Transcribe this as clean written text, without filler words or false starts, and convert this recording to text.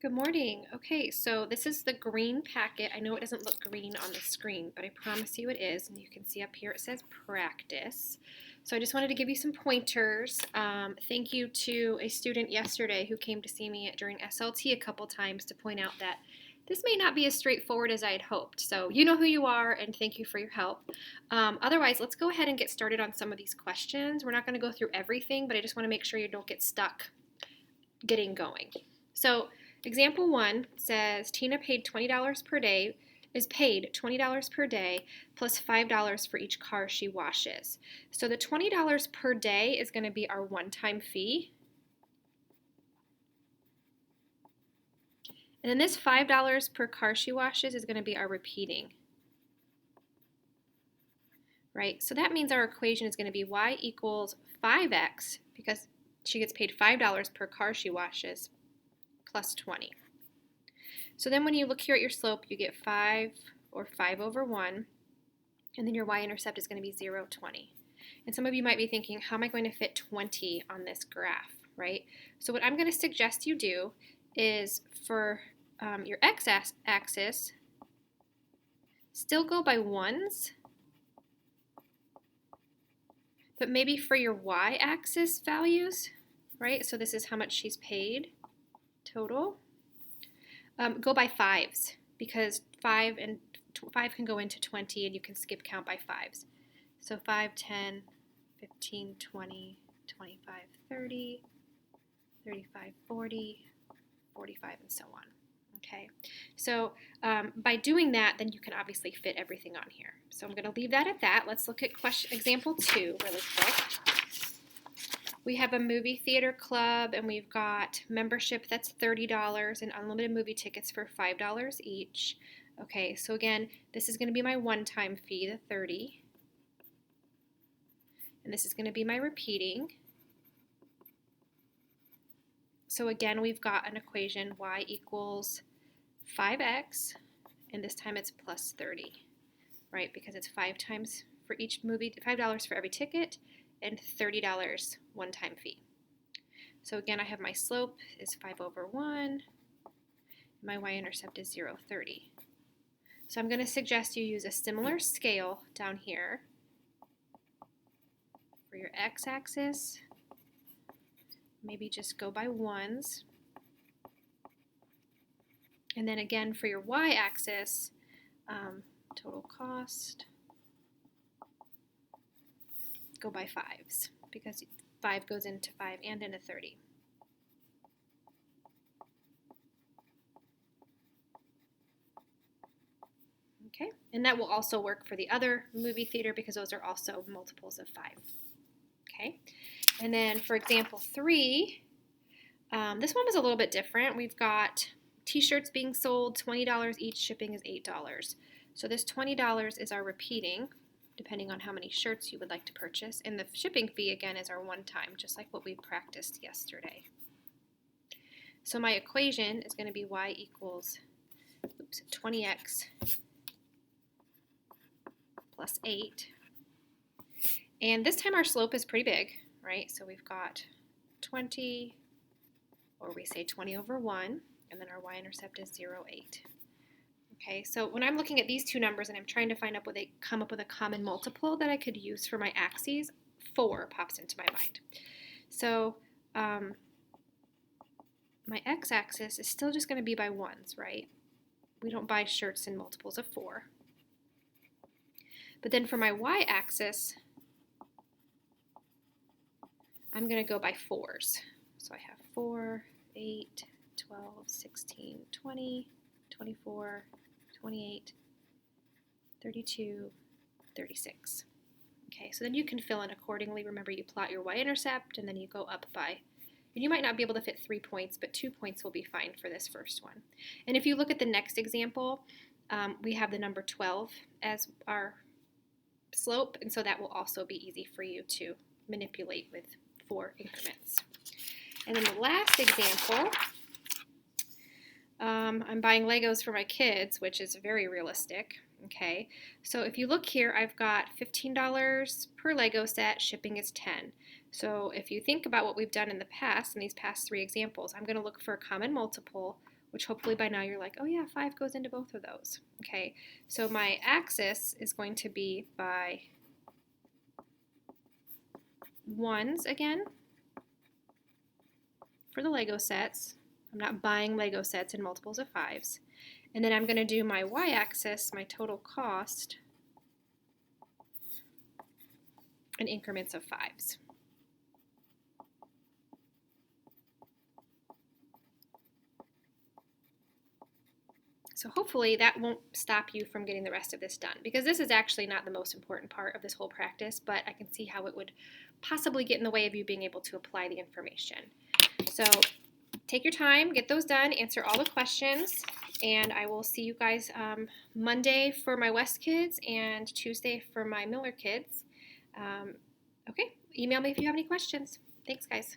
Good morning. Okay, so this is the green packet. I know it doesn't look green on the screen, but I promise you it is. And you can see up here it says practice. So I just wanted to give you some pointers. Thank you to a student yesterday who came to see me during SLT a couple times to point out that this may not be as straightforward as I had hoped. So you know who you are, and thank you for your help. Otherwise, let's go ahead and get started on some of these questions. We're not going to go through everything, but I just want to make sure you don't get stuck getting going. So example 1 says Tina paid $20 per day, is paid $20 per day plus $5 for each car she washes. So the $20 per day is going to be our one-time fee. And then this $5 per car she washes is going to be our repeating. Right? So that means our equation is going to be y equals 5x because she gets paid $5 per car she washes plus 20. So then when you look here at your slope, you get 5 or 5 over 1, and then your y-intercept is going to be 0, 20. And some of you might be thinking, how am I going to fit 20 on this graph, right? So what I'm going to suggest you do is for your x-axis, still go by ones, but maybe for your y-axis values, right? So this is how much she's paid total. Go by fives because 5 can go into 20 and you can skip count by fives. So 5, 10, 15, 20, 25, 30, 35, 40, 45, and so on. Okay, so by doing that, then you can obviously fit everything on here. So I'm going to leave that at that. Let's look at example 2 really quick. We have a movie theater club, and we've got membership that's $30 and unlimited movie tickets for $5 each. Okay, so again, this is going to be my one-time fee, the 30. And this is going to be my repeating. So again, we've got an equation, y equals 5x, and this time it's plus 30, right? Because it's 5 times for each movie, $5 for every ticket, and $30 one-time fee. So again, I have my slope is 5 over 1. My y-intercept is 0, 30. So I'm going to suggest you use a similar scale down here for your x-axis. Maybe just go by ones. And then again for your y-axis, total cost, go by fives because 5 goes into 5 and into 30. Okay, and that will also work for the other movie theater because those are also multiples of 5. Okay, and then for example 3, this one was a little bit different. We've got t-shirts being sold, $20 each, shipping is $8. So this $20 is our repeating, depending on how many shirts you would like to purchase. And the shipping fee, again, is our one time, just like what we practiced yesterday. So my equation is going to be y equals 20x plus 8. And this time our slope is pretty big, right? So we've got 20, or we say 20 over 1, and then our y-intercept is 0, 8. Okay, so when I'm looking at these two numbers and I'm trying to come up with a common multiple that I could use for my axes, 4 pops into my mind. So my x-axis is still just going to be by ones, right? We don't buy shirts in multiples of 4. But then for my y-axis, I'm going to go by 4s. So I have 4, 8, 12, 16, 20, 24, 28, 32, 36. Okay, so then you can fill in accordingly. Remember, you plot your y-intercept, and then you go up by, and you might not be able to fit 3 points, but 2 points will be fine for this first one. And if you look at the next example, we have the number 12 as our slope, and so that will also be easy for you to manipulate with 4 increments. And then the last example, I'm buying Legos for my kids, which is very realistic. Okay, so if you look here, I've got $15 per Lego set, shipping is 10. So if you think about what we've done in the past, in these past 3 examples, I'm going to look for a common multiple, which hopefully by now you're like, oh yeah, 5 goes into both of those. Okay, so my axis is going to be by ones again for the Lego sets. I'm not buying Lego sets in multiples of 5s. And then I'm going to do my y-axis, my total cost, in increments of 5s. So hopefully that won't stop you from getting the rest of this done, because this is actually not the most important part of this whole practice, but I can see how it would possibly get in the way of you being able to apply the information. So take your time, get those done, answer all the questions, and I will see you guys Monday for my West kids and Tuesday for my Miller kids. Okay, email me if you have any questions. Thanks, guys.